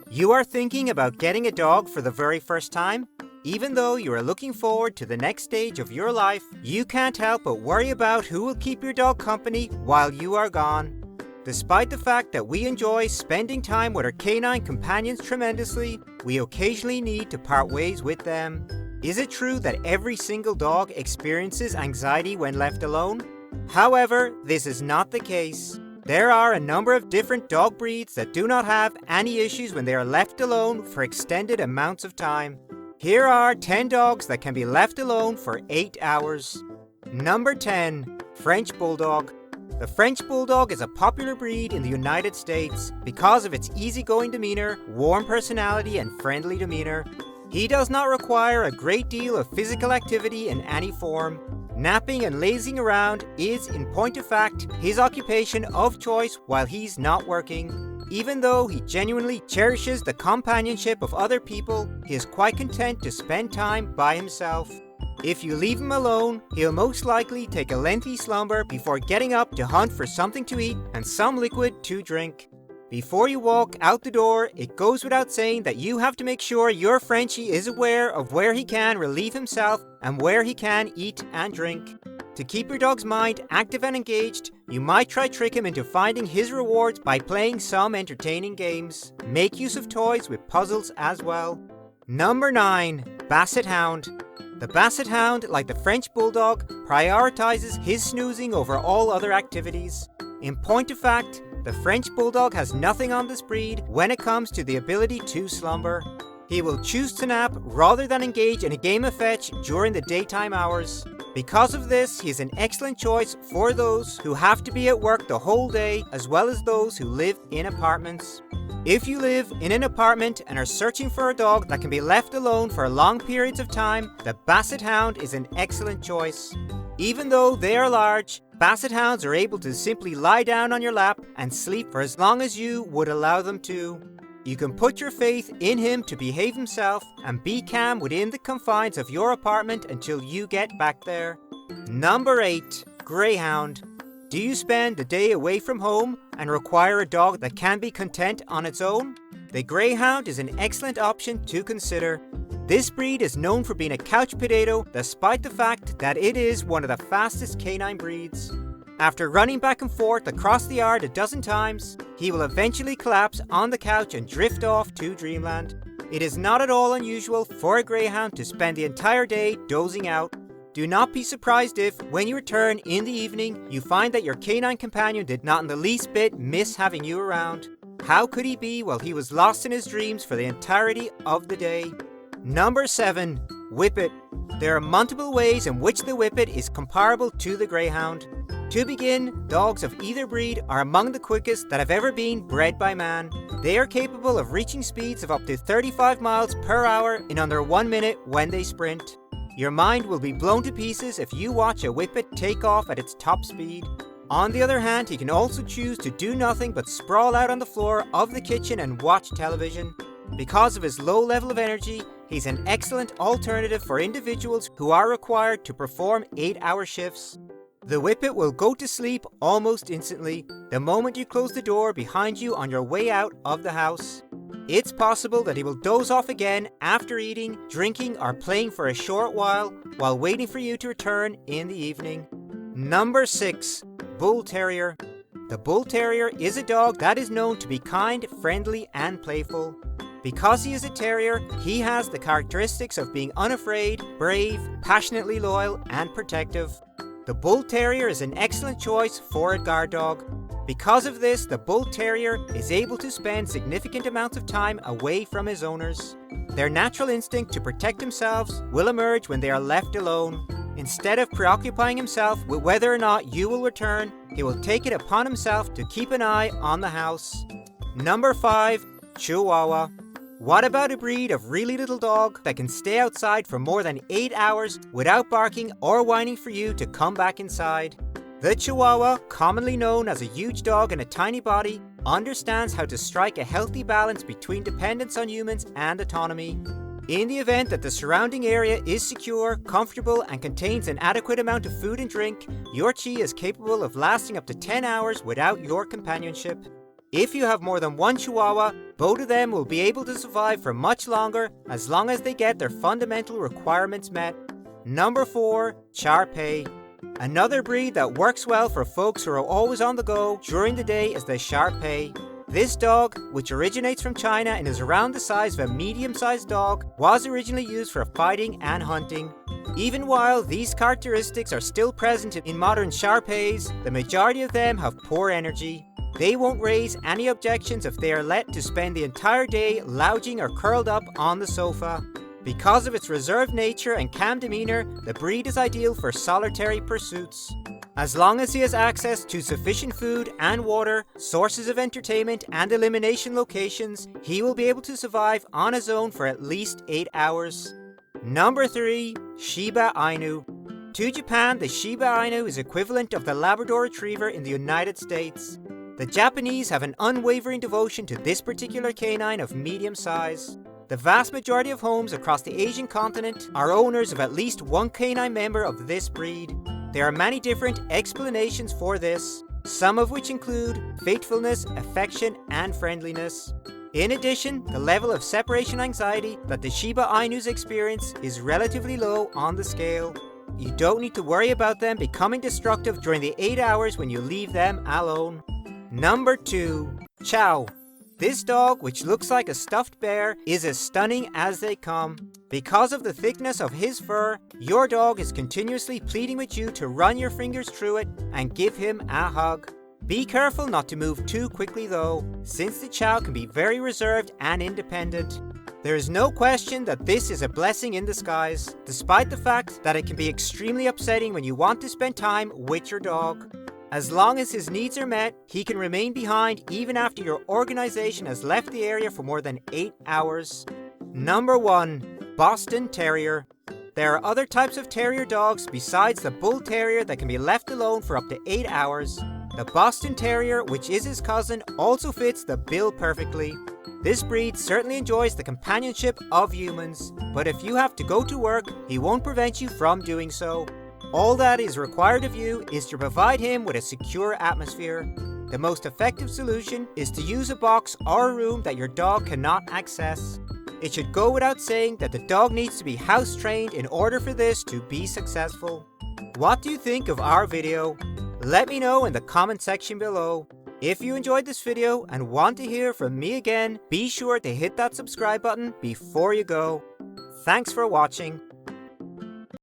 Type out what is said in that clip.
You are thinking about getting a dog for the very first time? Even though you are looking forward to the next stage of your life, you can't help but worry about who will keep your dog company while you are gone. Despite the fact that we enjoy spending time with our canine companions tremendously, we occasionally need to part ways with them. Is it true that every single dog experiences anxiety when left alone? However, this is not the case. There are a number of different dog breeds that do not have any issues when they are left alone for extended amounts of time. Here are 10 dogs that can be left alone for 8 hours. Number 10. French Bulldog. The French Bulldog is a popular breed in the United States because of its easygoing demeanor, warm personality, and friendly demeanor. He does not require a great deal of physical activity in any form. Napping and lazing around is, in point of fact, his occupation of choice while he's not working. Even though he genuinely cherishes the companionship of other people, he is quite content to spend time by himself. If you leave him alone, he'll most likely take a lengthy slumber before getting up to hunt for something to eat and some liquid to drink. Before you walk out the door, it goes without saying that you have to make sure your Frenchie is aware of where he can relieve himself and where he can eat and drink. To keep your dog's mind active and engaged, you might try trick him into finding his rewards by playing some entertaining games. Make use of toys with puzzles as well. Number 9. Basset Hound. The Basset Hound, like the French Bulldog, prioritizes his snoozing over all other activities. In point of fact, the French Bulldog has nothing on this breed when it comes to the ability to slumber. He will choose to nap rather than engage in a game of fetch during the daytime hours. Because of this, he is an excellent choice for those who have to be at work the whole day, as well as those who live in apartments. If you live in an apartment and are searching for a dog that can be left alone for long periods of time, the Basset Hound is an excellent choice. Even though they are large, Basset Hounds are able to simply lie down on your lap and sleep for as long as you would allow them to. You can put your faith in him to behave himself and be calm within the confines of your apartment until you get back there. Number 8. Greyhound. Do you spend the day away from home and require a dog that can be content on its own? The Greyhound is an excellent option to consider. This breed is known for being a couch potato despite the fact that it is one of the fastest canine breeds. After running back and forth across the yard a dozen times, he will eventually collapse on the couch and drift off to dreamland. It is not at all unusual for a Greyhound to spend the entire day dozing out. Do not be surprised if, when you return in the evening, you find that your canine companion did not in the least bit miss having you around. How could he be while he was lost in his dreams for the entirety of the day? Number 7. Whippet. There are multiple ways in which the Whippet is comparable to the Greyhound. To begin, dogs of either breed are among the quickest that have ever been bred by man. They are capable of reaching speeds of up to 35 miles per hour in under 1 minute when they sprint. Your mind will be blown to pieces if you watch a Whippet take off at its top speed. On the other hand, he can also choose to do nothing but sprawl out on the floor of the kitchen and watch television. Because of his low level of energy, he's an excellent alternative for individuals who are required to perform 8-hour shifts. The Whippet will go to sleep almost instantly the moment you close the door behind you on your way out of the house. It's possible that he will doze off again after eating, drinking, or playing for a short while waiting for you to return in the evening. Number 6. Bull Terrier. The Bull Terrier is a dog that is known to be kind, friendly, and playful. Because he is a terrier, he has the characteristics of being unafraid, brave, passionately loyal, and protective. The Bull Terrier is an excellent choice for a guard dog. Because of this, the Bull Terrier is able to spend significant amounts of time away from his owners. Their natural instinct to protect themselves will emerge when they are left alone. Instead of preoccupying himself with whether or not you will return, he will take it upon himself to keep an eye on the house. Number 5. Chihuahua. What about a breed of really little dog that can stay outside for more than 8 hours without barking or whining for you to come back inside? The Chihuahua, commonly known as a huge dog in a tiny body, understands how to strike a healthy balance between dependence on humans and autonomy. In the event that the surrounding area is secure, comfortable, and contains an adequate amount of food and drink, your Chi is capable of lasting up to 10 hours without your companionship. If you have more than one Chihuahua, Both of them will be able to survive for much longer as long as they get their fundamental requirements met. Number 4. Sharpay. Another breed that works well for folks who are always on the go during the day is the Sharpay. This dog, which originates from China and is around the size of a medium-sized dog, was originally used for fighting and hunting. Even while these characteristics are still present in modern Sharpays, the majority of them have poor energy. They won't raise any objections if they are let to spend the entire day lounging or curled up on the sofa. Because of its reserved nature and calm demeanor, the breed is ideal for solitary pursuits. As long as he has access to sufficient food and water, sources of entertainment and elimination locations, he will be able to survive on his own for at least 8 hours. Number 3. Shiba Inu. To Japan, the Shiba Inu is equivalent of the Labrador Retriever in the United States. The Japanese have an unwavering devotion to this particular canine of medium size. The vast majority of homes across the Asian continent are owners of at least one canine member of this breed. There are many different explanations for this, some of which include faithfulness, affection, and friendliness. In addition, the level of separation anxiety that the Shiba Inus experience is relatively low on the scale. You don't need to worry about them becoming destructive during the 8 hours when you leave them alone. Number 2. Chow. This dog, which looks like a stuffed bear, is as stunning as they come. Because of the thickness of his fur, your dog is continuously pleading with you to run your fingers through it and give him a hug. Be careful not to move too quickly though, since the Chow can be very reserved and independent. There is no question that this is a blessing in disguise, despite the fact that it can be extremely upsetting when you want to spend time with your dog. As long as his needs are met, he can remain behind even after your organization has left the area for more than 8 hours. Number 1. Boston Terrier. There are other types of Terrier dogs besides the Bull Terrier that can be left alone for up to 8 hours. The Boston Terrier, which is his cousin, also fits the bill perfectly. This breed certainly enjoys the companionship of humans, but if you have to go to work, he won't prevent you from doing so. All that is required of you is to provide him with a secure atmosphere. The most effective solution is to use a box or a room that your dog cannot access. It should go without saying that the dog needs to be house trained in order for this to be successful. What do you think of our video? Let me know in the comment section below. If you enjoyed this video and want to hear from me again, be sure to hit that subscribe button before you go. Thanks for watching.